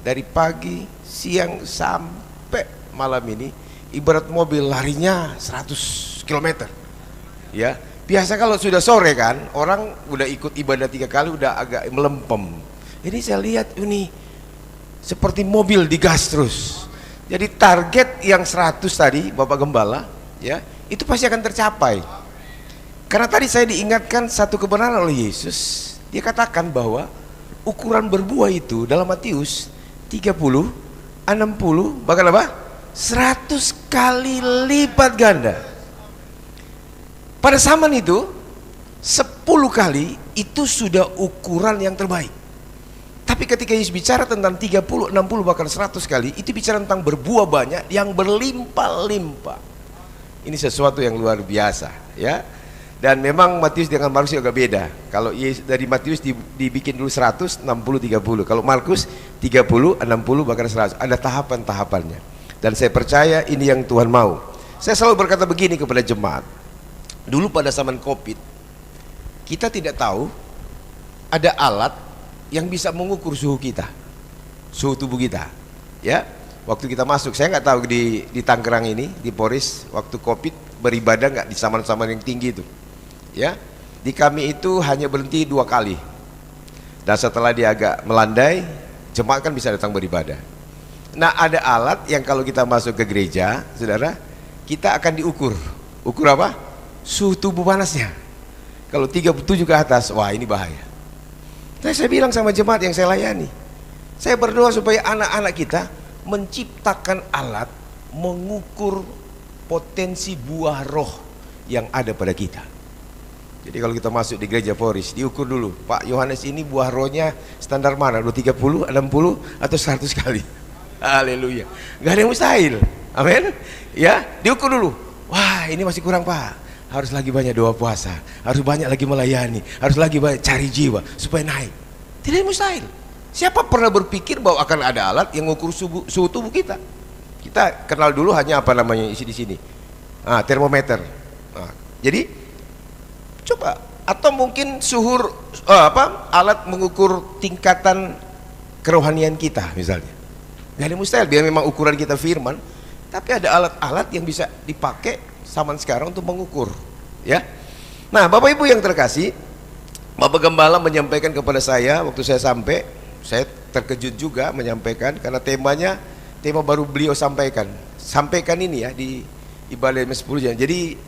dari pagi, siang sampai malam ini ibarat mobil larinya 100 km ya. Biasa kalau sudah sore kan orang udah ikut ibadah 3 kali udah agak melempem. Ini saya lihat ini seperti mobil digas terus. Jadi target yang 100 tadi Bapak Gembala ya, itu pasti akan tercapai. Karena tadi saya diingatkan satu kebenaran oleh Yesus. Dia katakan bahwa ukuran berbuah itu dalam Matius 30, 60, bahkan apa? 100 kali lipat ganda. Pada zaman itu 10 kali itu sudah ukuran yang terbaik. Tapi ketika Yesus bicara tentang 30, 60, bahkan 100 kali, itu bicara tentang berbuah banyak yang berlimpah-limpah. Ini sesuatu yang luar biasa ya. Dan memang Matius dengan Markus agak beda. Kalau dari Matius dibikin dulu 100, 60, 30. Kalau Markus 30, 60, bahkan 100. Ada tahapan-tahapannya. Dan saya percaya ini yang Tuhan mau. Saya selalu berkata begini kepada jemaat. Dulu pada zaman Covid, kita tidak tahu ada alat yang bisa mengukur suhu kita, suhu tubuh kita. Ya, waktu kita masuk, saya nggak tahu di Tangerang ini, di Poris, waktu Covid beribadah nggak di saman-saman yang tinggi itu. Ya, di kami itu hanya berhenti 2 kali. Dan setelah dia agak melandai, jemaat kan bisa datang beribadah. Nah, ada alat yang kalau kita masuk ke gereja, saudara, kita akan diukur. Ukur apa? Suhu tubuh panasnya. Kalau 37 ke atas, wah ini bahaya. Nah, saya bilang sama jemaat yang saya layani, saya berdoa supaya anak-anak kita menciptakan alat mengukur potensi buah roh yang ada pada kita. Jadi kalau kita masuk di gereja Poris, diukur dulu, Pak Yohanes ini buah rohnya standar mana? 30, 60, atau 100 kali? Haleluya. Gak ada yang mustahil. Amin. Ya, diukur dulu. Wah, ini masih kurang, Pak. Harus lagi banyak doa puasa, harus banyak lagi melayani, harus lagi banyak cari jiwa supaya naik. Tidak mustahil. Siapa pernah berpikir bahwa akan ada alat yang mengukur suhu tubuh kita? Kita kenal dulu hanya apa namanya isi di sini, termometer. Jadi coba, atau mungkin alat mengukur tingkatan kerohanian kita misalnya. Gak ada mustahil, biar memang ukuran kita firman, tapi ada alat-alat yang bisa dipakai zaman sekarang untuk mengukur ya. Nah, Bapak Ibu yang terkasih, Bapak Gembala menyampaikan kepada saya waktu saya sampai, saya terkejut juga menyampaikan karena tema baru beliau sampaikan ini ya di ibadah 10 jam. Jadi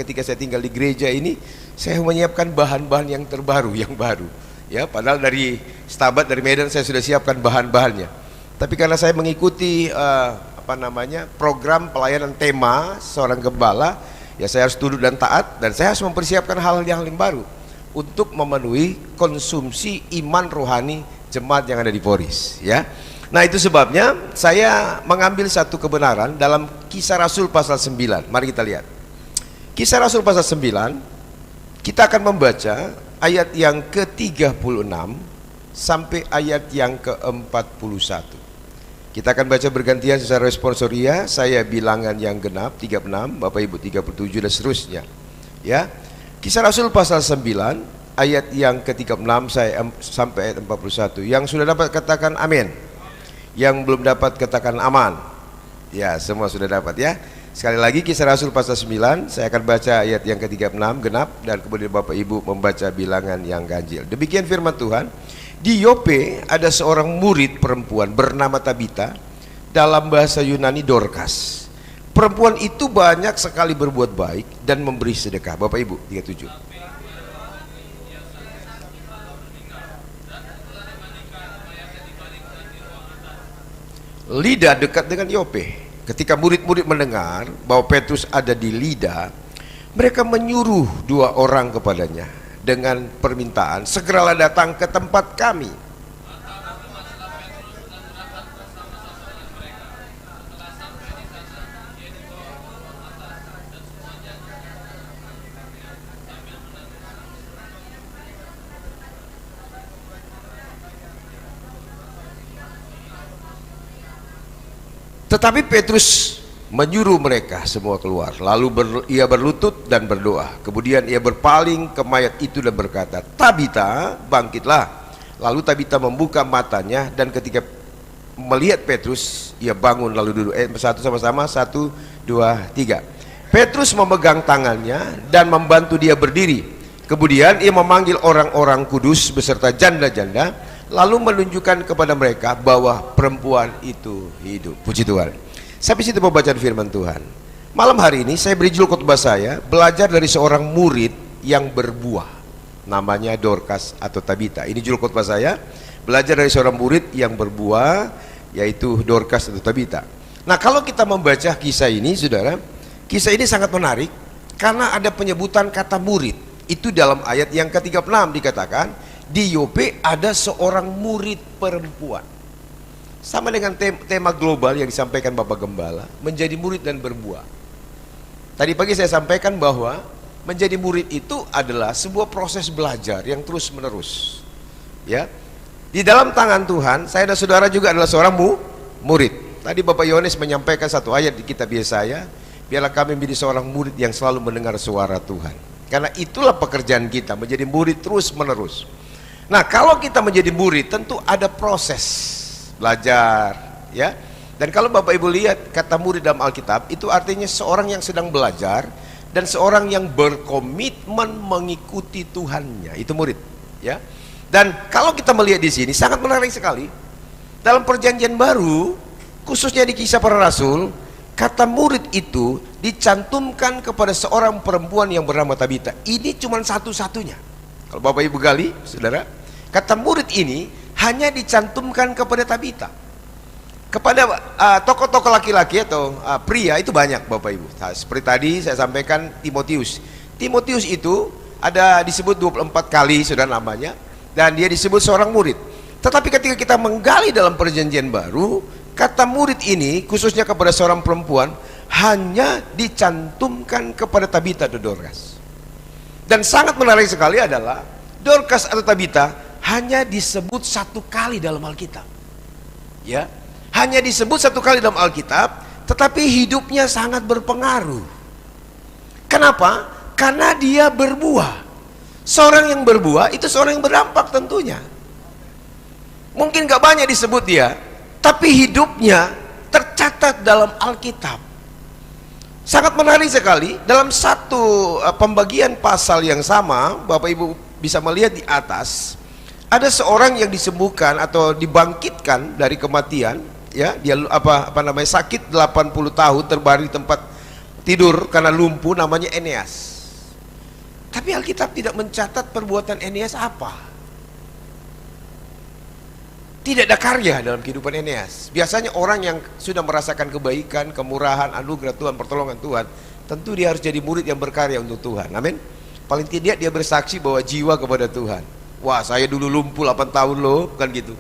ketika saya tinggal di gereja ini, saya menyiapkan bahan-bahan yang terbaru, yang baru ya, padahal dari Stabat, dari Medan saya sudah siapkan bahan-bahannya. Tapi karena saya mengikuti program pelayanan tema seorang gembala, ya saya harus tunduk dan taat, dan saya harus mempersiapkan hal yang baru untuk memenuhi konsumsi iman rohani jemaat yang ada di Poris ya. Nah, itu sebabnya saya mengambil satu kebenaran dalam Kisah Rasul pasal 9. Mari kita lihat Kisah Rasul pasal 9. Kita akan membaca ayat yang ke-36 sampai ayat yang ke-41. Kita akan baca bergantian secara responsoria. Saya bilangan yang genap 36, Bapak Ibu 37 dan seterusnya. Ya. Kisah Rasul pasal 9 ayat yang ke-36 sampai ayat 41. Yang sudah dapat katakan amin. Yang belum dapat katakan aman. Ya, semua sudah dapat ya. Sekali lagi Kisah Rasul pasal 9, saya akan baca ayat yang ke-36 genap, dan kemudian Bapak Ibu membaca bilangan yang ganjil. Demikian firman Tuhan. Di Yope ada seorang murid perempuan bernama Tabita, dalam bahasa Yunani Dorcas. Perempuan itu banyak sekali berbuat baik dan memberi sedekah. Bapak Ibu 37. Lida dekat dengan Yope. Ketika murid-murid mendengar bahwa Petrus ada di Lida, mereka menyuruh 2 orang kepadanya dengan permintaan, segeralah datang ke tempat kami. Tetapi Petrus menyuruh mereka semua keluar, lalu ia berlutut dan berdoa. Kemudian ia berpaling ke mayat itu dan berkata, Tabita, bangkitlah. Lalu Tabita membuka matanya, dan ketika melihat Petrus, ia bangun lalu duduk. Satu sama-sama, 1, 2, 3. Petrus memegang tangannya dan membantu dia berdiri. Kemudian ia memanggil orang-orang kudus beserta janda-janda, lalu menunjukkan kepada mereka bahwa perempuan itu hidup. Puji Tuhan. Sampai situ pembacaan firman Tuhan. Malam hari ini saya beri judul khotbah saya, belajar dari seorang murid yang berbuah. Namanya Dorcas atau Tabita. Ini judul khotbah saya, belajar dari seorang murid yang berbuah, yaitu Dorcas atau Tabita. Nah, kalau kita membaca kisah ini, saudara, kisah ini sangat menarik karena ada penyebutan kata murid. Itu dalam ayat yang ke-36 dikatakan, di Yope ada seorang murid perempuan. Sama dengan tema global yang disampaikan Bapak Gembala, menjadi murid dan berbuah. Tadi pagi saya sampaikan bahwa menjadi murid itu adalah sebuah proses belajar yang terus menerus. Ya, di dalam tangan Tuhan, saya dan saudara juga adalah seorang murid. Tadi Bapak Yohanes menyampaikan satu ayat di kitab Yesaya, biarlah kami menjadi seorang murid yang selalu mendengar suara Tuhan. Karena itulah pekerjaan kita, menjadi murid terus menerus. Nah, kalau kita menjadi murid tentu ada proses belajar, ya. Dan kalau Bapak Ibu lihat kata murid dalam Alkitab, itu artinya seorang yang sedang belajar dan seorang yang berkomitmen mengikuti Tuhannya, itu murid, ya. Dan kalau kita melihat di sini sangat menarik sekali. Dalam Perjanjian Baru, khususnya di Kisah Para Rasul, kata murid itu dicantumkan kepada seorang perempuan yang bernama Tabita. Ini cuma satu-satunya. Kalau Bapak Ibu gali, saudara, kata murid ini hanya dicantumkan kepada Tabita. Kepada tokoh-tokoh laki-laki atau pria itu banyak, Bapak Ibu. Nah, seperti tadi saya sampaikan Timotius. Timotius itu ada disebut 24 kali saudara namanya, dan dia disebut seorang murid. Tetapi ketika kita menggali dalam Perjanjian Baru, kata murid ini khususnya kepada seorang perempuan hanya dicantumkan kepada Tabita atau Dorcas. Dan sangat menarik sekali adalah Dorcas atau Tabita hanya disebut satu kali dalam Alkitab. Ya, hanya disebut satu kali dalam Alkitab, tetapi hidupnya sangat berpengaruh. Kenapa? Karena dia berbuah. Seorang yang berbuah itu seorang yang berdampak tentunya. Mungkin gak banyak disebut dia, tapi hidupnya tercatat dalam Alkitab. Sangat menarik sekali, dalam satu pembagian pasal yang sama, Bapak Ibu bisa melihat di atas, ada seorang yang disembuhkan atau dibangkitkan dari kematian, ya, dia sakit 80 tahun, terbaring di tempat tidur karena lumpuh, namanya Eneas. Tapi Alkitab tidak mencatat perbuatan Eneas apa. Tidak ada karya dalam kehidupan Eneas. Biasanya orang yang sudah merasakan kebaikan, kemurahan, anugerah Tuhan, pertolongan Tuhan, tentu dia harus jadi murid yang berkarya untuk Tuhan. Amin. Paling tidak dia bersaksi bahwa jiwa kepada Tuhan. Wah, saya dulu lumpuh 8 tahun loh, bukan gitu.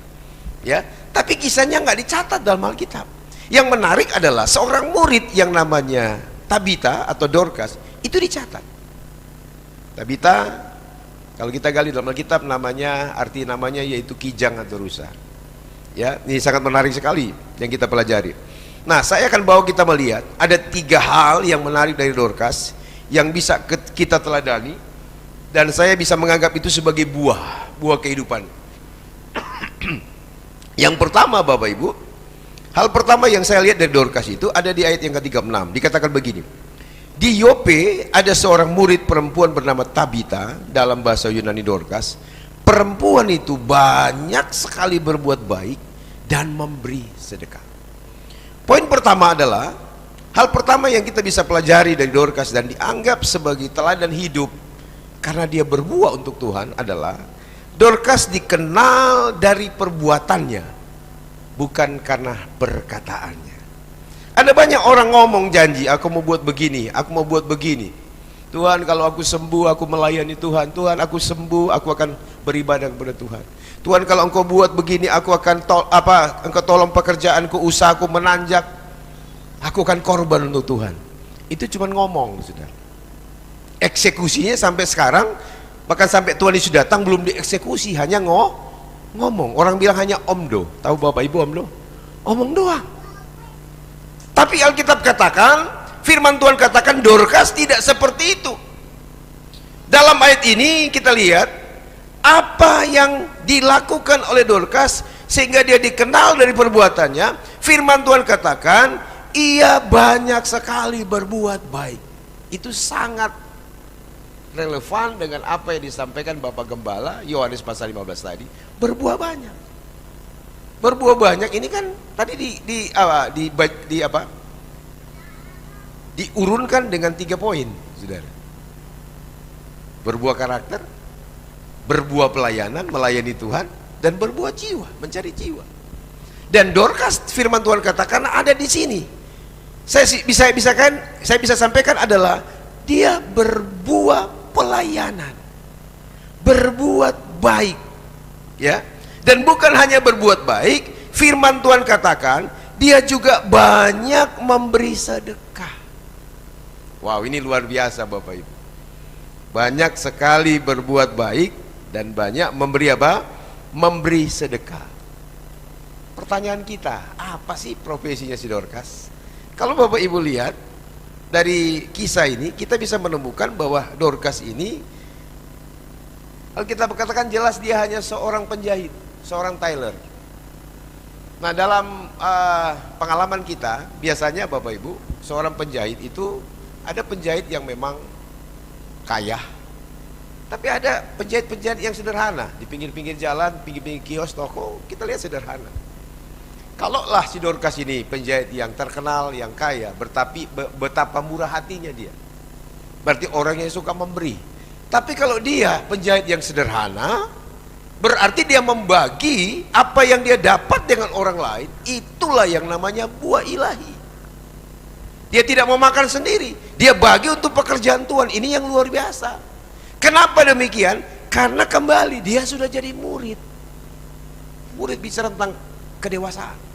Ya, tapi kisahnya nggak dicatat dalam Alkitab. Yang menarik adalah seorang murid yang namanya Tabita atau Dorcas itu dicatat. Tabita, kalau kita gali dalam Alkitab namanya, arti namanya yaitu kijang atau rusa. Ya, ini sangat menarik sekali yang kita pelajari. Nah, saya akan bawa kita melihat ada 3 hal yang menarik dari Dorcas yang bisa kita teladani, dan saya bisa menganggap itu sebagai buah kehidupan. Yang pertama, Bapak Ibu, hal pertama yang saya lihat dari Dorcas itu ada di ayat yang ke-36. Dikatakan begini, di Yope ada seorang murid perempuan bernama Tabita, dalam bahasa Yunani Dorcas. Perempuan itu banyak sekali berbuat baik dan memberi sedekah. Poin pertama adalah, hal pertama yang kita bisa pelajari dari Dorcas dan dianggap sebagai teladan hidup karena dia berbuah untuk Tuhan adalah, Dorcas dikenal dari perbuatannya, bukan karena perkataannya. Ada banyak orang ngomong janji, aku mau buat begini, aku mau buat begini. Tuhan, kalau aku sembuh, aku melayani Tuhan. Tuhan, aku sembuh, aku akan beribadah kepada Tuhan. Tuhan, kalau engkau buat begini, aku akan engkau tolong pekerjaanku, usahaku menanjak, aku akan korban untuk Tuhan. Itu cuma ngomong, sudah. Eksekusinya sampai sekarang, bahkan sampai Tuhan Yesus datang belum dieksekusi, hanya ngomong. Orang bilang hanya omdo. Tahu Bapak Ibu omdo? Omong doang. Tapi Alkitab katakan, firman Tuhan katakan Dorcas tidak seperti itu. Dalam ayat ini kita lihat Apa yang dilakukan oleh Dorcas sehingga dia dikenal dari perbuatannya? Firman Tuhan katakan, ia banyak sekali berbuat baik. Itu sangat relevan dengan apa yang disampaikan Bapak Gembala Yohanes pasal 15 tadi. Berbuah banyak. Berbuah banyak ini kan tadi diurunkan dengan 3 poin, saudara. Berbuah karakter, berbuah pelayanan, melayani Tuhan, dan berbuah jiwa, mencari jiwa. Dan Dorcas, firman Tuhan katakan ada di sini. Saya bisa sampaikan adalah dia berbuah pelayanan, berbuat baik, ya. Dan bukan hanya berbuat baik, firman Tuhan katakan dia juga banyak memberi sedekah. Wow, ini luar biasa Bapak Ibu. Banyak sekali berbuat baik dan banyak memberi apa? Memberi sedekah. Pertanyaan kita, apa sih profesinya si Dorcas? Kalau Bapak Ibu lihat dari kisah ini, kita bisa menemukan bahwa Dorcas ini, kalau kita katakan jelas dia hanya seorang penjahit, seorang tailor. Nah, dalam pengalaman kita, biasanya Bapak Ibu, seorang penjahit itu ada penjahit yang memang kaya, tapi ada penjahit-penjahit yang sederhana di pinggir-pinggir jalan, pinggir-pinggir kios, toko, kita lihat sederhana. Kalaulah si Dorcas ini penjahit yang terkenal, yang kaya, betapa murah hatinya dia, berarti orang yang suka memberi. Tapi kalau dia penjahit yang sederhana, berarti dia membagi apa yang dia dapat dengan orang lain. Itulah yang namanya buah ilahi. Dia tidak mau makan sendiri, dia bagi untuk pekerjaan Tuhan. Ini yang luar biasa. Kenapa demikian? Karena kembali dia sudah jadi murid. Murid bicara tentang kedewasaan.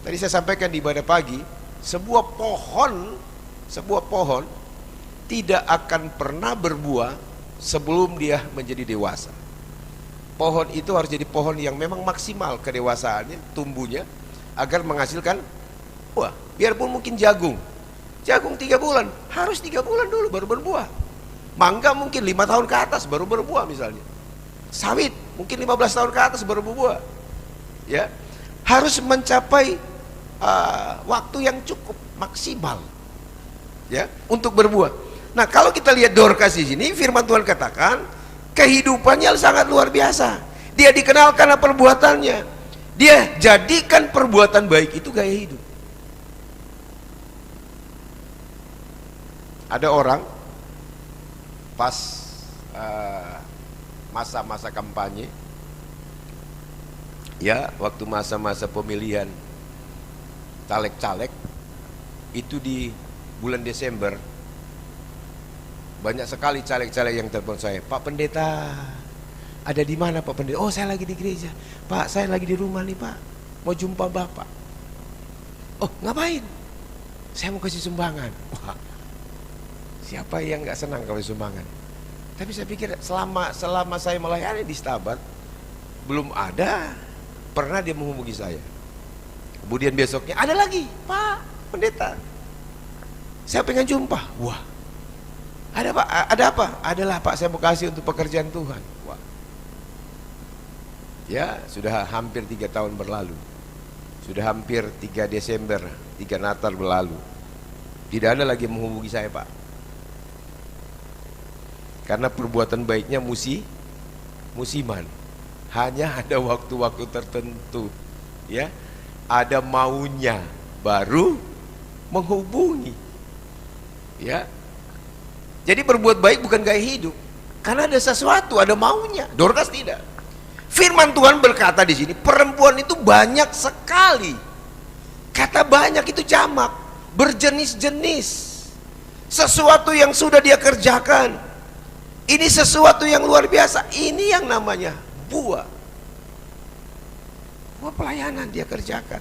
Tadi saya sampaikan di ibadah pagi, sebuah pohon tidak akan pernah berbuah sebelum dia menjadi dewasa. Pohon itu harus jadi pohon yang memang maksimal kedewasaannya, tumbuhnya, agar menghasilkan buah. Biarpun mungkin jagung 3 bulan, harus 3 bulan dulu baru berbuah. Mangga mungkin 5 tahun ke atas baru berbuah misalnya. Sawit mungkin 15 tahun ke atas baru berbuah. Ya, harus mencapai waktu yang cukup maksimal, ya, untuk berbuah. Nah, kalau kita lihat Dorcas di sini, firman Tuhan katakan kehidupannya sangat luar biasa. Dia dikenal karena perbuatannya. Dia jadikan perbuatan baik itu gaya hidup. Ada orang pas masa-masa kampanye, ya, waktu masa-masa pemilihan caleg-caleg itu di bulan Desember, banyak sekali caleg-caleg yang telepon saya, Pak Pendeta, ada di mana Pak Pendeta? Oh, saya lagi di gereja. Pak, saya lagi di rumah nih Pak, mau jumpa Bapak. Oh, ngapain? Saya mau kasih sumbangan. Wah, siapa yang nggak senang kalau sumbangan? Tapi saya pikir selama saya melayani di Stabat, belum ada pernah dia menghubungi saya. Kemudian besoknya ada lagi, Pak Pendeta, saya pengen jumpa. Wah, ada Pak, ada apa? Adalah Pak, saya mau kasih untuk pekerjaan Tuhan. Wah, ya, sudah hampir 3 tahun berlalu, sudah hampir 3 Desember, 3 Natal berlalu, tidak ada lagi menghubungi saya Pak, karena perbuatan baiknya musiman, hanya ada waktu-waktu tertentu, ya, ada maunya baru menghubungi, ya. Jadi berbuat baik bukan gaya hidup, karena ada sesuatu, ada maunya. Dorcas tidak. Firman Tuhan berkata di sini, perempuan itu banyak sekali. Kata banyak itu jamak, berjenis-jenis. Sesuatu yang sudah dia kerjakan, ini sesuatu yang luar biasa. Ini yang namanya buah pelayanan dia kerjakan.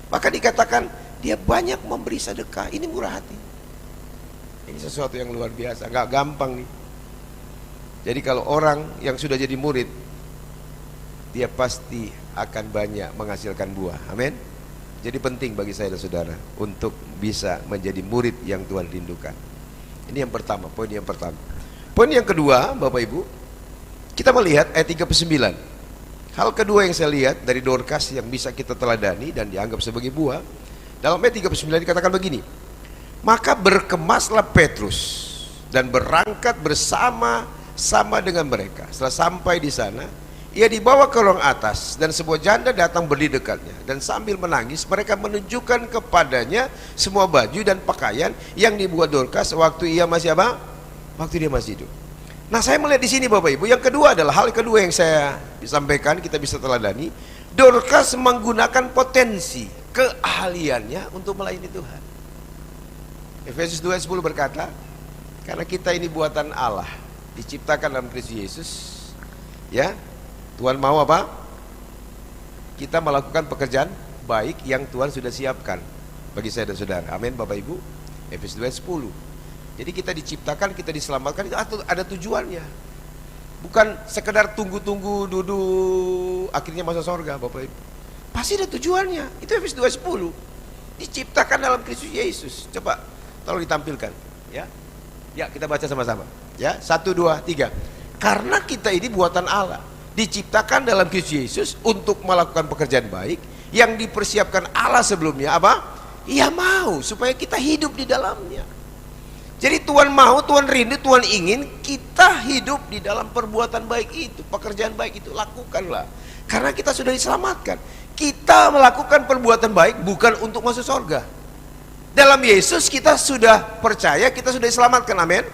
Maka dikatakan dia banyak memberi sedekah. Ini murah hati. Ini sesuatu yang luar biasa, nggak gampang nih. Jadi kalau orang yang sudah jadi murid, dia pasti akan banyak menghasilkan buah. Amin. Jadi penting bagi saya dan saudara untuk bisa menjadi murid yang Tuhan rindukan. Ini yang pertama, poin yang pertama. Poin yang kedua, Bapak Ibu, Kita melihat ayat 39. Hal kedua yang saya lihat dari Dorcas yang bisa kita teladani dan dianggap sebagai buah. Dalam ayat 39 dikatakan begini. Maka berkemaslah Petrus dan berangkat bersama-sama dengan mereka. Setelah sampai di sana, ia dibawa ke ruang atas dan sebuah janda datang berdiri dekatnya, dan sambil menangis mereka menunjukkan kepadanya semua baju dan pakaian yang dibuat Dorcas waktu ia masih apa? Waktu dia masih hidup. Nah, saya melihat di sini Bapak Ibu, yang kedua adalah hal kedua yang saya sampaikan, kita bisa teladani. Dorcas menggunakan potensi keahliannya untuk melayani Tuhan. Efesus 2:10 berkata, karena kita ini buatan Allah, diciptakan dalam Kristus Yesus, ya. Tuhan mau apa? Kita melakukan pekerjaan baik yang Tuhan sudah siapkan bagi saya dan saudara. Amin Bapak Ibu. Efesus 2:10. Jadi kita diciptakan, kita diselamatkan itu ada tujuannya. Bukan sekedar tunggu-tunggu duduk akhirnya masuk surga Bapak Ibu. Pasti ada tujuannya. Itu Efesus 2:10. Diciptakan dalam Kristus Yesus. Coba tolong ditampilkan, ya. Ya, kita baca sama-sama. Ya, 1 2 3. Karena kita ini buatan Allah, diciptakan dalam Kristus Yesus untuk melakukan pekerjaan baik yang dipersiapkan Allah sebelumnya. Apa? Ia mau supaya kita hidup di dalamnya. Jadi Tuhan mau, Tuhan rindu, Tuhan ingin kita hidup di dalam perbuatan baik itu, pekerjaan baik itu, lakukanlah. Karena kita sudah diselamatkan. Kita melakukan perbuatan baik bukan untuk masuk surga. Dalam Yesus kita sudah percaya, kita sudah diselamatkan, amin.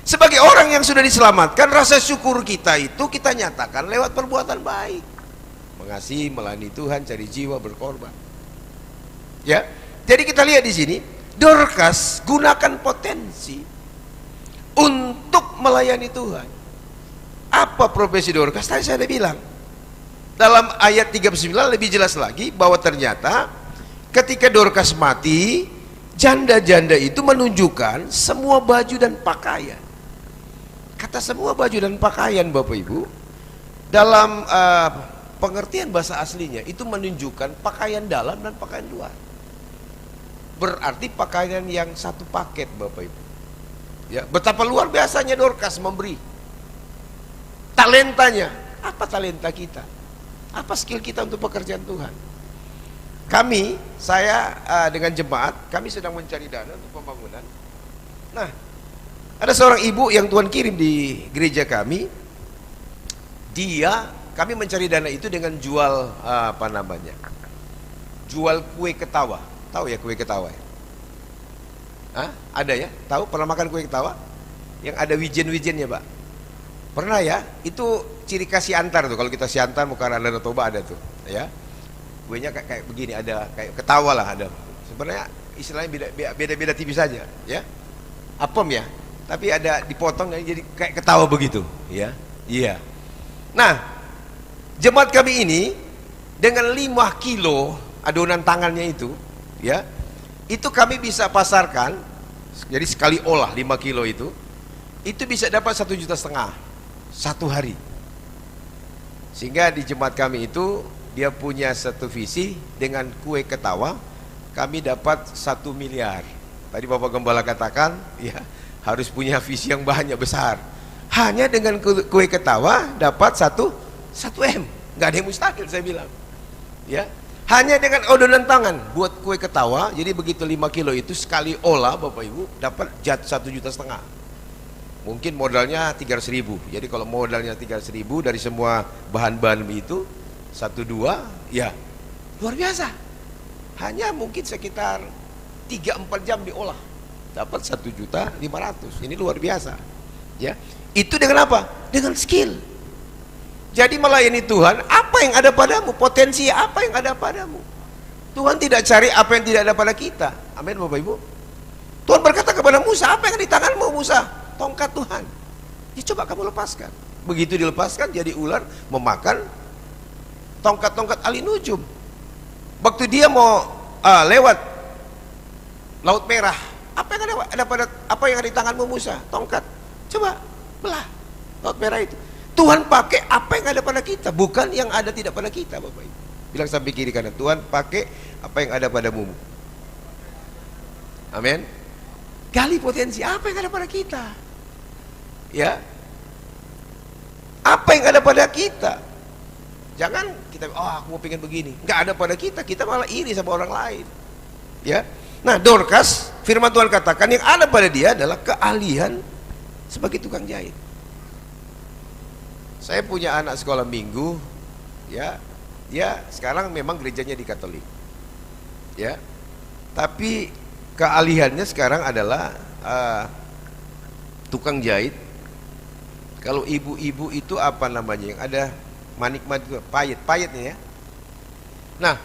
Sebagai orang yang sudah diselamatkan, rasa syukur kita itu kita nyatakan lewat perbuatan baik. Mengasihi, melayani Tuhan, cari jiwa, berkorban. Ya, jadi kita lihat di sini, Dorcas gunakan potensi untuk melayani Tuhan. Apa profesi Dorcas? Tadi saya sudah bilang. Dalam ayat 39 lebih jelas lagi bahwa ternyata ketika Dorcas mati, janda-janda itu menunjukkan semua baju dan pakaian. Kata semua baju dan pakaian Bapak Ibu, dalam pengertian bahasa aslinya itu menunjukkan pakaian dalam dan pakaian luar. Berarti pakaian yang satu paket Bapak Ibu. Ya, betapa luar biasanya Dorcas memberi talentanya. Apa talenta kita? Apa skill kita untuk pekerjaan Tuhan? Saya dengan jemaat, kami sedang mencari dana untuk pembangunan. Nah, ada seorang ibu yang Tuhan kirim di gereja kami. Kami mencari dana itu dengan jual jual kue ketawa. Tahu ya kue ketawa ya? Hah? Ada ya? Tahu? Pernah makan kue ketawa? Yang ada wijen-wijennya Pak? Pernah ya? Itu ciri khas Siantar tuh. Kalau kita Siantar, Mukarana dan Toba ada tuh, ya. Kuenya kayak begini, ada kayak ketawa lah ada. Sebenarnya istilahnya beda-beda tipis saja, ya. Apem ya, tapi ada dipotong jadi kayak ketawa begitu, ya. Iya. Nah, jemaat kami ini dengan 5 kilo adonan tangannya itu, ya, itu kami bisa pasarkan. Jadi sekali olah 5 kilo itu bisa dapat 1,5 juta satu hari. Sehingga di jemaat kami itu dia punya satu visi, dengan kue ketawa kami dapat 1 miliar. Tadi Bapak Gembala katakan, ya, harus punya visi yang banyak besar. Hanya dengan kue ketawa dapat 1 M. Nggak ada yang mustahil saya bilang, ya. Hanya dengan adonan tangan buat kue ketawa. Jadi begitu 5 kilo itu sekali olah Bapak Ibu dapat 1,5 juta. Mungkin modalnya 300.000. Jadi kalau modalnya 300.000 dari semua bahan-bahan itu 1-2, ya luar biasa. Hanya mungkin sekitar 3-4 jam diolah dapat 1,5 juta. Ini luar biasa, ya. Itu dengan apa? Dengan skill. Jadi melayani Tuhan, apa yang ada padamu, potensi apa yang ada padamu. Tuhan tidak cari apa yang tidak ada pada kita. Amin Bapak Ibu. Tuhan berkata kepada Musa, apa yang di tanganmu Musa? Tongkat Tuhan. Ya, coba kamu lepaskan. Begitu dilepaskan jadi ular memakan tongkat-tongkat Ali Nujum. Waktu dia mau lewat Laut Merah, apa yang ada di tanganmu Musa? Tongkat. Coba belah Laut Merah itu. Tuhan pakai apa yang ada pada kita, bukan yang ada tidak pada kita Bapak Ibu. Bilang sampai kiri kanan, Tuhan pakai apa yang ada padamu. Amin. Gali potensi apa yang ada pada kita, ya. Apa yang ada pada kita. Jangan kita, oh aku mau pengen begini, nggak ada pada kita, kita malah iri sama orang lain. Ya, nah Dorcas, firman Tuhan katakan yang ada pada dia adalah keahlian sebagai tukang jahit. Saya punya anak sekolah minggu, ya, dia sekarang memang gerejanya di Katolik, ya, tapi keahliannya sekarang adalah tukang jahit. Kalau ibu-ibu itu apa namanya yang ada manik-manik payetnya ya. Nah,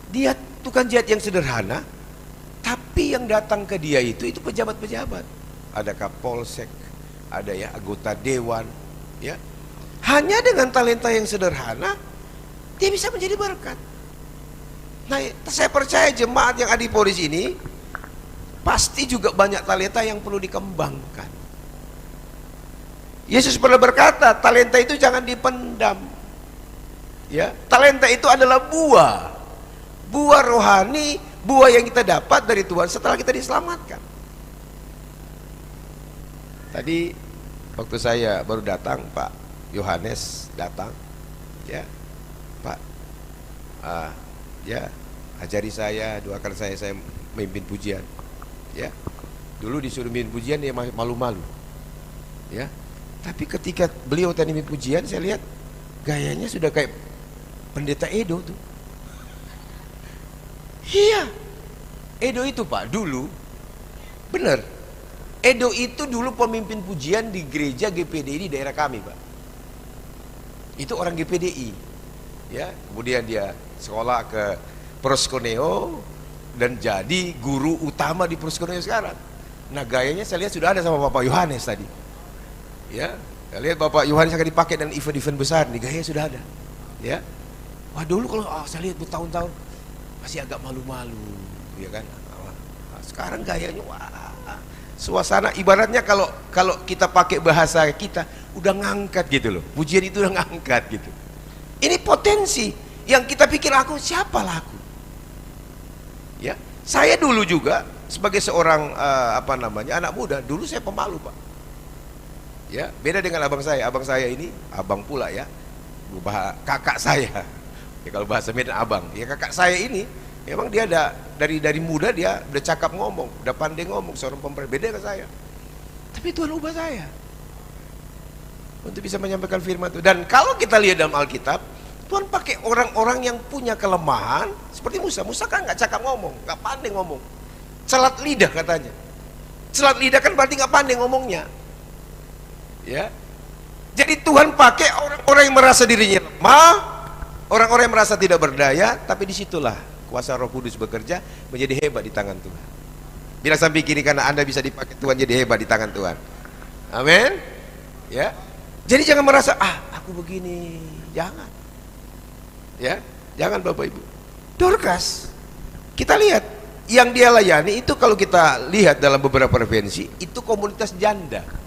dia tukang jahit yang sederhana, tapi yang datang ke dia itu pejabat-pejabat. Ada kapolsek, ada ya anggota dewan, ya. Hanya dengan talenta yang sederhana, dia bisa menjadi berkat. Nah, saya percaya jemaat yang ada di Polis ini pasti juga banyak talenta yang perlu dikembangkan. Yesus pernah berkata, talenta itu jangan dipendam. Ya, talenta itu adalah buah rohani, buah yang kita dapat dari Tuhan setelah kita diselamatkan. Tadi waktu saya baru datang, Pak Yohanes datang, ya, Pak, ya, ajari saya, doakan saya memimpin pujian, ya. Dulu disuruh mimpin pujian dia malu-malu, ya. Tapi ketika beliau tadi mimpin pujian, saya lihat gayanya sudah kayak pendeta Edo tuh. Iya, Edo itu Pak dulu, bener. Edo itu dulu pemimpin pujian di gereja GPDI di daerah kami Pak. Itu orang GPDI, ya. Kemudian dia sekolah ke Proskoneo dan jadi guru utama di Proskoneo sekarang. Nah gayanya saya lihat sudah ada sama Bapak Yohanes tadi. Ya, saya lihat Bapak Yohanes akan dipakai dan event-event besar nih, gaya sudah ada. Ya, wah dulu kalau saya lihat bertahun-tahun masih agak malu-malu, ya kan. Nah, sekarang gayanya wah, suasana ibaratnya kalau kita pakai bahasa kita udah ngangkat gitu loh. Pujian itu udah ngangkat gitu. Ini potensi yang kita pikir siapalah aku. Ya, saya dulu juga sebagai seorang anak muda, dulu saya pemalu Pak. Ya, beda dengan abang saya ini abang pula ya, kakak saya ya, kalau bahasa Medan abang ya, kakak saya ini memang dia ada dari muda dia udah cakap ngomong, udah pandai ngomong, seorang pemberani, beda dengan saya. Tapi Tuhan ubah saya untuk bisa menyampaikan firman itu. Dan kalau kita lihat dalam Alkitab, Tuhan pakai orang-orang yang punya kelemahan seperti Musa kan nggak cakap ngomong, nggak pandai ngomong, celat lidah katanya. Celat lidah kan berarti nggak pandai ngomongnya. Ya, jadi Tuhan pakai orang-orang yang merasa dirinya lemah, orang-orang yang merasa tidak berdaya, tapi disitulah kuasa Roh Kudus bekerja menjadi hebat di tangan Tuhan. Bilang sampai kiri karena Anda bisa dipakai Tuhan jadi hebat di tangan Tuhan. Amin. Ya, jadi jangan merasa aku begini, jangan. Ya, jangan Bapak Ibu. Dorcas, kita lihat yang dia layani itu kalau kita lihat dalam beberapa referensi itu komunitas janda.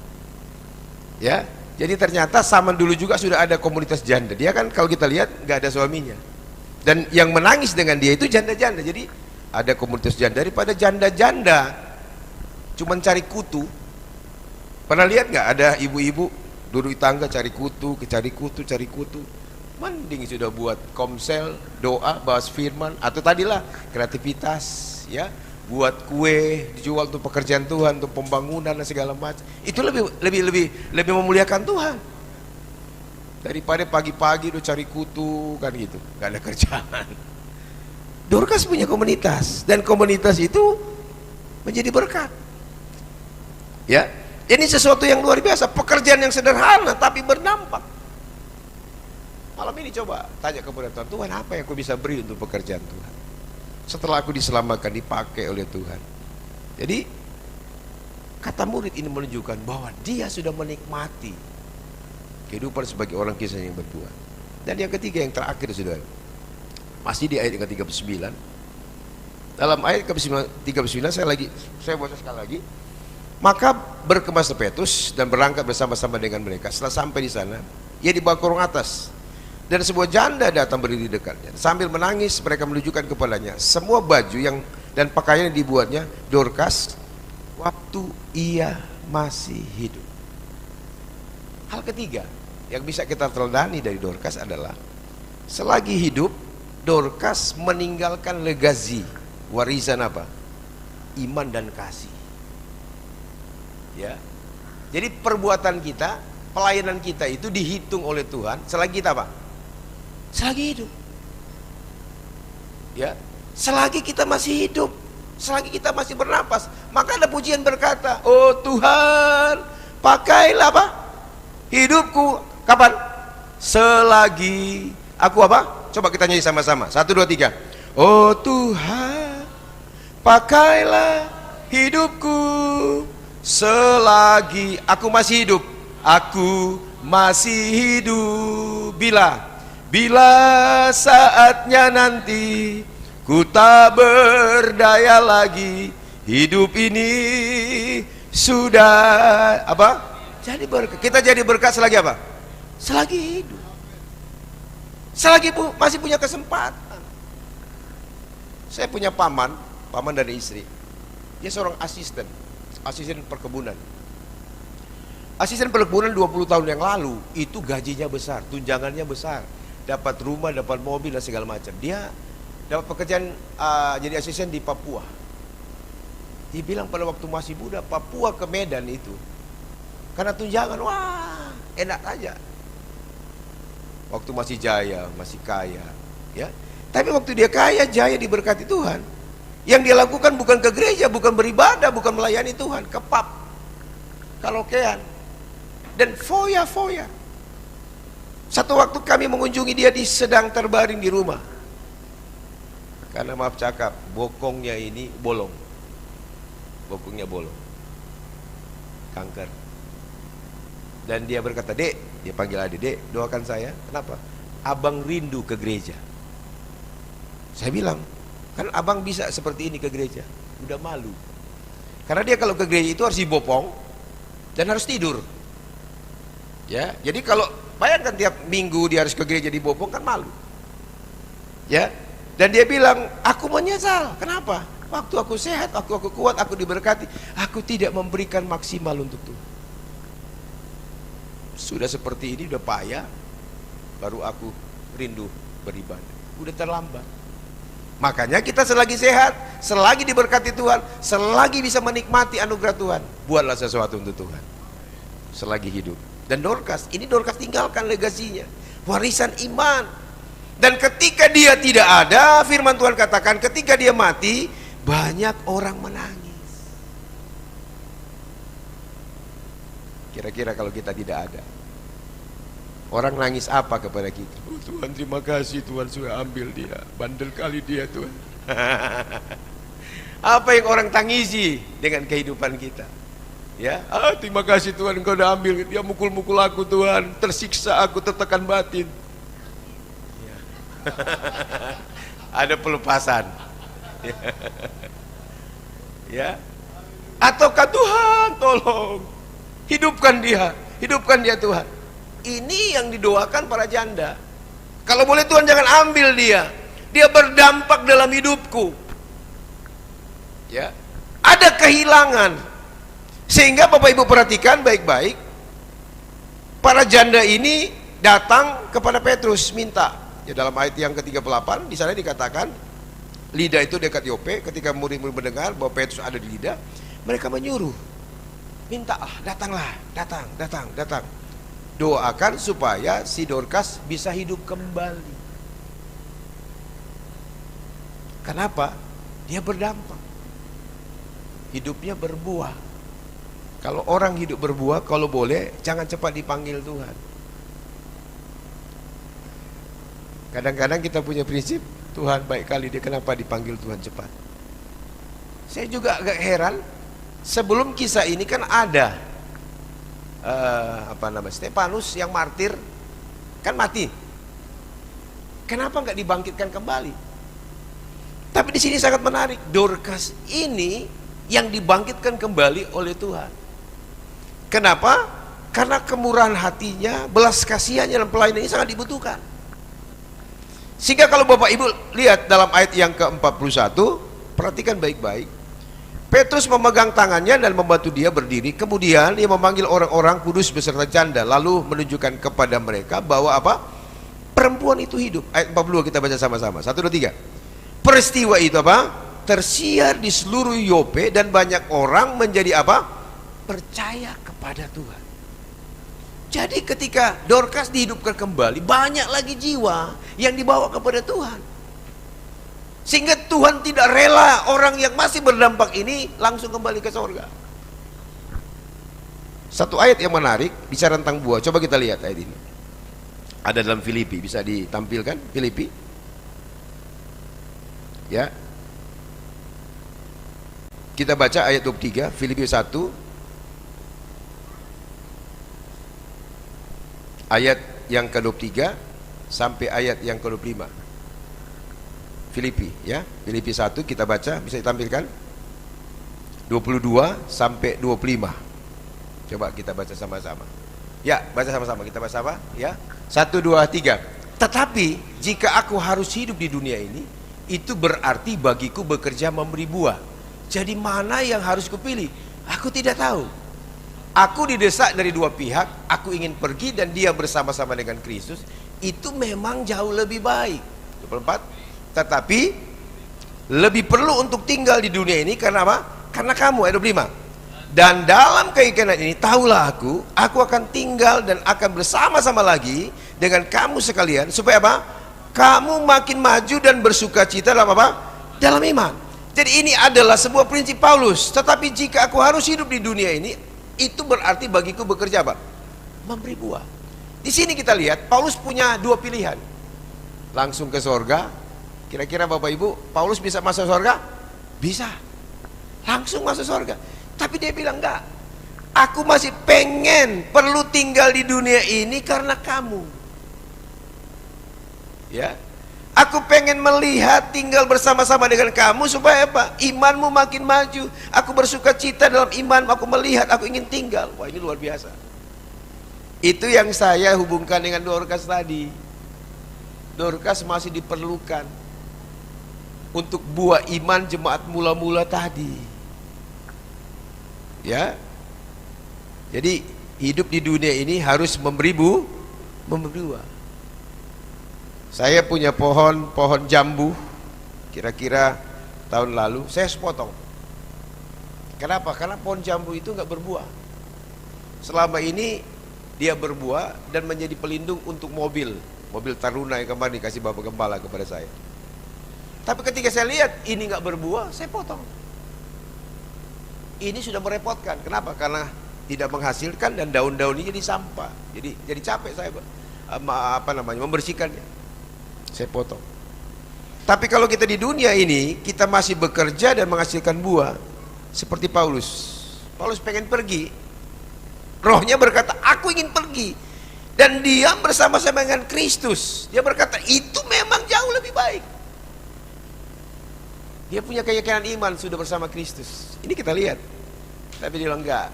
Ya, jadi ternyata zaman dulu juga sudah ada komunitas janda. Dia kan kalau kita lihat nggak ada suaminya. Dan yang menangis dengan dia itu janda-janda. Jadi ada komunitas janda daripada janda-janda cuman cari kutu. Pernah lihat nggak ada ibu-ibu duduk di tangga cari kutu. Mending sudah buat komsel, doa, bahas firman, atau tadilah kreativitas, ya. Buat kue dijual untuk pekerjaan Tuhan, untuk pembangunan dan segala macam. Itu lebih memuliakan Tuhan daripada pagi-pagi udah cari kutu kan gitu, gak ada kerjaan. Dorcas punya komunitas dan komunitas itu menjadi berkat. Ya, ini sesuatu yang luar biasa, pekerjaan yang sederhana tapi berdampak. Malam ini coba tanya kepada Tuhan, Tuhan apa yang aku bisa beri untuk pekerjaan Tuhan? Setelah aku diselamatkan, dipakai oleh Tuhan. Jadi kata murid ini menunjukkan bahwa dia sudah menikmati kehidupan sebagai orang kisah yang bertuah. Dan yang ketiga, yang terakhir saudara, masih di ayat yang ke-39. Dalam ayat ke-39 saya baca sekali lagi. Maka berkemas Petrus dan berangkat bersama-sama dengan mereka. Setelah sampai di sana, ia dibawa ke ruang atas. Dan sebuah janda datang berdiri di dekatnya. Sambil menangis mereka menunjukkan kepadanya semua baju dan pakaian yang dibuatnya Dorcas waktu ia masih hidup. Hal ketiga, yang bisa kita teladani dari Dorcas adalah selagi hidup Dorcas meninggalkan legasi, warisan apa? Iman dan kasih. Ya. Jadi perbuatan kita, pelayanan kita itu dihitung oleh Tuhan selagi kita apa? Selagi hidup. Ya. Selagi kita masih hidup, selagi kita masih bernapas, maka ada pujian berkata, "Oh Tuhan, pakailah apa? Hidupku kapan? Selagi aku apa? Coba kita nyanyi sama-sama. 1, 2, 3. Oh Tuhan, pakailah hidupku selagi aku masih hidup. Aku masih hidup. Bila saatnya nanti ku tak berdaya lagi, hidup ini sudah apa? Jadi berkat. Kita jadi berkat selagi apa? Selagi hidup. Selagi masih punya kesempatan. Saya punya paman dan istri. Dia seorang asisten perkebunan. Asisten perkebunan 20 tahun yang lalu itu gajinya besar, tunjangannya besar, dapat rumah, dapat mobil dan segala macam. Dia dapat pekerjaan jadi asisten di Papua. Dia bilang pada waktu masih muda, Papua ke Medan itu karena tunjangan, wah enak aja. Waktu masih jaya, masih kaya, ya. Tapi waktu dia kaya, jaya, diberkati Tuhan, yang dia lakukan bukan ke gereja, bukan beribadah, bukan melayani Tuhan, ke pub, karaokean, dan foya-foya. Satu waktu kami mengunjungi dia, sedang terbaring di rumah. Karena maaf cakap, bokongnya ini bolong. Bokongnya bolong. Kanker. Dan dia berkata, "Dek," dia panggil adik, "Dek, doakan saya." Kenapa? Abang rindu ke gereja. Saya bilang, kan abang bisa seperti ini ke gereja, udah malu. Karena dia kalau ke gereja itu harus dibopong dan harus tidur. Ya, jadi kalau bayangkan tiap minggu dia harus ke gereja dibopong, kan malu. Ya, dan dia bilang, "Aku menyesal." Kenapa? Waktu aku sehat, aku kuat, aku diberkati, aku tidak memberikan maksimal untuk Tuhan. Sudah seperti ini, udah payah, baru aku rindu beribadah. Udah terlambat. Makanya kita selagi sehat, selagi diberkati Tuhan, selagi bisa menikmati anugerah Tuhan, buatlah sesuatu untuk Tuhan selagi hidup. Dan Dorcas tinggalkan legasinya, warisan iman. Dan ketika dia tidak ada, firman Tuhan katakan ketika dia mati, banyak orang menangis. Kira-kira kalau kita tidak ada, orang nangis apa kepada kita? "Oh Tuhan, terima kasih Tuhan sudah ambil dia, bandel kali dia Tuhan." Apa yang orang tangisi dengan kehidupan kita? Ya, terima kasih Tuhan Engkau sudah ambil dia, mukul-mukul aku Tuhan, tersiksa aku, tertekan batin. Ya. Ada pelepasan. Ya. Ataukah Tuhan tolong hidupkan dia Tuhan. Ini yang didoakan para janda. Kalau boleh Tuhan jangan ambil dia. Dia berdampak dalam hidupku. Ya. Ada kehilangan. Sehingga Bapak Ibu perhatikan baik-baik. Para janda ini datang kepada Petrus minta. Ya, dalam ayat yang ke-38 di sana dikatakan Lida itu dekat Yope. Ketika murid-murid mendengar bahwa Petrus ada di Lida, mereka menyuruh, mintalah, datang. Doakan supaya si Dorcas bisa hidup kembali. Kenapa? Dia berdampak. Hidupnya berbuah. Kalau orang hidup berbuah, kalau boleh jangan cepat dipanggil Tuhan. Kadang-kadang kita punya prinsip, Tuhan baik kali dia, kenapa dipanggil Tuhan cepat? Saya juga agak heran. Sebelum kisah ini kan ada Stefanus yang martir, kan mati. Kenapa nggak dibangkitkan kembali? Tapi di sini sangat menarik. Dorcas ini yang dibangkitkan kembali oleh Tuhan. Kenapa? Karena kemurahan hatinya, belas kasihannya dan pelayanan ini sangat dibutuhkan. Sehingga kalau Bapak Ibu lihat dalam ayat yang ke-41, perhatikan baik-baik. Petrus memegang tangannya dan membantu dia berdiri. Kemudian dia memanggil orang-orang kudus beserta janda, lalu menunjukkan kepada mereka bahwa apa? Perempuan itu hidup. Ayat 42 kita baca sama-sama. 1, 2, 3. Peristiwa itu apa? Tersiar di seluruh Yope dan banyak orang menjadi apa? Percaya kepada Tuhan. Jadi ketika Dorcas dihidupkan kembali, banyak lagi jiwa yang dibawa kepada Tuhan. Sehingga Tuhan tidak rela orang yang masih berdampak ini langsung kembali ke surga. Satu ayat yang menarik bicara tentang buah. Coba kita lihat ayat ini. Ada dalam Filipi, bisa ditampilkan Filipi? Ya. Kita baca ayat 23, Filipi 1 ayat yang ke-23 sampai ayat yang ke-25. Filipi, ya, Filipi 1 kita baca, bisa ditampilkan 22 sampai 25. Coba kita baca sama-sama. Ya, baca sama-sama, kita baca sama, ya. 1, 2, 3. Tetapi jika aku harus hidup di dunia ini, itu berarti bagiku bekerja memberi buah. Jadi mana yang harus kupilih? Aku tidak tahu. Aku didesak dari dua pihak, aku ingin pergi dan dia bersama-sama dengan Kristus. Itu memang jauh lebih baik. 24. Tetapi lebih perlu untuk tinggal di dunia ini karena apa? Karena kamu, ayat 25. Dan dalam keyakinan ini tahulah aku akan tinggal dan akan bersama-sama lagi dengan kamu sekalian, supaya apa? Kamu makin maju dan bersukacita dalam apa? Dalam iman. Jadi ini adalah sebuah prinsip Paulus. Tetapi jika aku harus hidup di dunia ini, itu berarti bagiku bekerja apa? Memberi buah. Di sini kita lihat Paulus punya dua pilihan. Langsung ke surga. Kira-kira Bapak Ibu, Paulus bisa masuk surga? Bisa. Langsung masuk surga. Tapi dia bilang enggak. Aku masih pengen perlu tinggal di dunia ini karena kamu. Ya. Aku pengen melihat tinggal bersama-sama dengan kamu supaya apa? Imanmu makin maju. Aku bersuka cita dalam iman, aku melihat, aku ingin tinggal. Wah, ini luar biasa. Itu yang saya hubungkan dengan Dorcas tadi. Dorcas masih diperlukan untuk buah iman jemaat mula-mula tadi. Ya. Jadi hidup di dunia ini harus memberi buah. Saya punya pohon jambu, kira-kira tahun lalu saya sepotong. Kenapa? Karena pohon jambu itu nggak berbuah. Selama ini dia berbuah dan menjadi pelindung untuk mobil Taruna yang kemarin dikasih Bapak Gembala kepada saya. Tapi ketika saya lihat ini nggak berbuah, saya potong. Ini sudah merepotkan. Kenapa? Karena tidak menghasilkan dan daun-daun ini jadi sampah. Jadi capek saya membersihkannya. Saya potong. Tapi kalau kita di dunia ini, kita masih bekerja dan menghasilkan buah seperti Paulus. Paulus pengen pergi. Rohnya berkata, aku ingin pergi. Dan dia bersama-sama dengan Kristus. Dia berkata, itu memang jauh lebih baik. Dia punya keyakinan iman sudah bersama Kristus. Ini kita lihat. Tapi dia bilang enggak.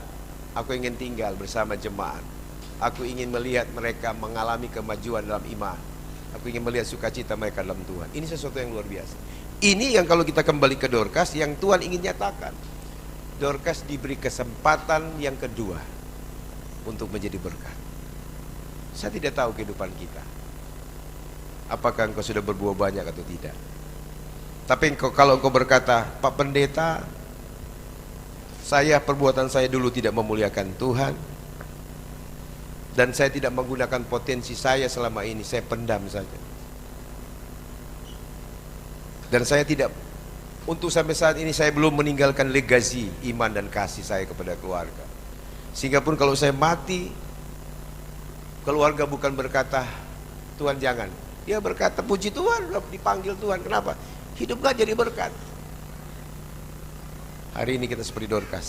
Aku ingin tinggal bersama jemaat. Aku ingin melihat mereka mengalami kemajuan dalam iman. Aku ingin melihat sukacita mereka dalam Tuhan. Ini sesuatu yang luar biasa. Ini yang kalau kita kembali ke Dorcas, yang Tuhan ingin nyatakan. Dorcas diberi kesempatan yang kedua untuk menjadi berkat. Saya tidak tahu kehidupan kita. Apakah engkau sudah berbuah banyak atau tidak. Tapi kalau engkau berkata, Pak Pendeta, perbuatan saya dulu tidak memuliakan Tuhan, dan saya tidak menggunakan potensi saya selama ini, saya pendam saja. Dan saya tidak, untuk sampai saat ini saya belum meninggalkan legasi iman dan kasih saya kepada keluarga. Sehingga pun kalau saya mati, keluarga bukan berkata, Tuhan jangan. Dia berkata, puji Tuhan, dipanggil Tuhan. Kenapa? Hidup gak jadi berkat. Hari ini kita seperti Dorcas.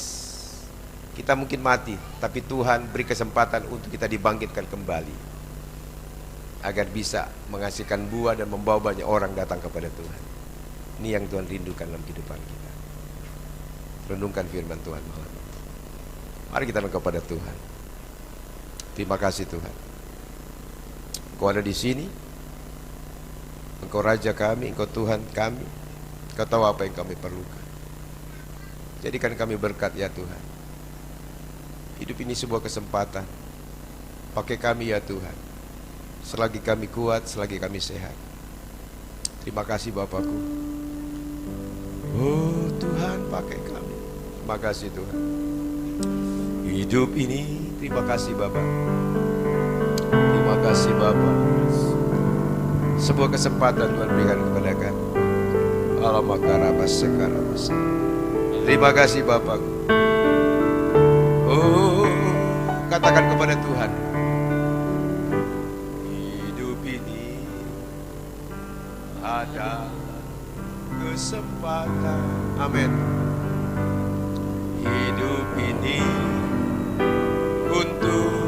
Kita mungkin mati, tapi Tuhan beri kesempatan untuk kita dibangkitkan kembali, agar bisa menghasilkan buah dan membawa banyak orang datang kepada Tuhan. Ini yang Tuhan rindukan dalam kehidupan kita. Renungkan firman Tuhan malam ini. Mari kita menghadap kepada Tuhan. Terima kasih Tuhan. Engkau ada di sini. Engkau Raja kami, Engkau Tuhan kami. Engkau tahu apa yang kami perlukan. Jadikan kami berkat ya Tuhan. Hidup ini sebuah kesempatan. Pakai kami ya Tuhan. Selagi kami kuat, selagi kami sehat. Terima kasih Bapakku. Oh Tuhan, pakai kami. Terima kasih Tuhan. Hidup ini, terima kasih Bapak. Terima kasih Bapak. Sebuah kesempatan Tuhan berikan kepada kami. Alamakarabas sekarabas. Terima kasih Bapak. Oh, katakan kepada Tuhan. Hidup ini ada kesempatan. Amin. Hidup ini untuk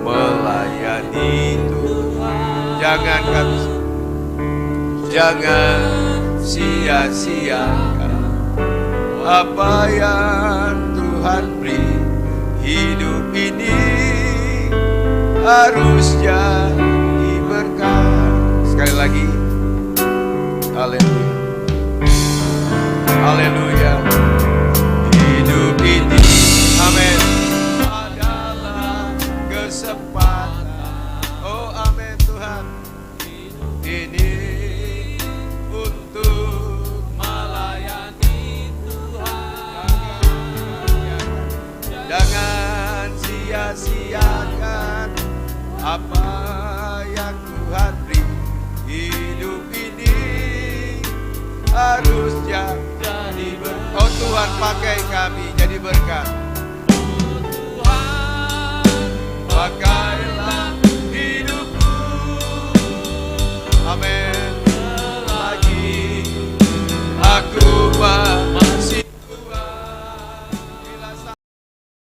melayani Tuhan. Jangan sia-siakan apa yang Tuhan beri. Hidup ini harus jadi berkat. Sekali lagi, haleluya, haleluya. Hidup ini, amin, adalah kesempatan. Oh amin Tuhan. Ini untuk melayani Tuhan. Jangan sia-siakan apa yang Tuhan beri. Hidup ini harus jadi berkat. Oh Tuhan, pakai kami jadi berkat. Oh Tuhan, pakai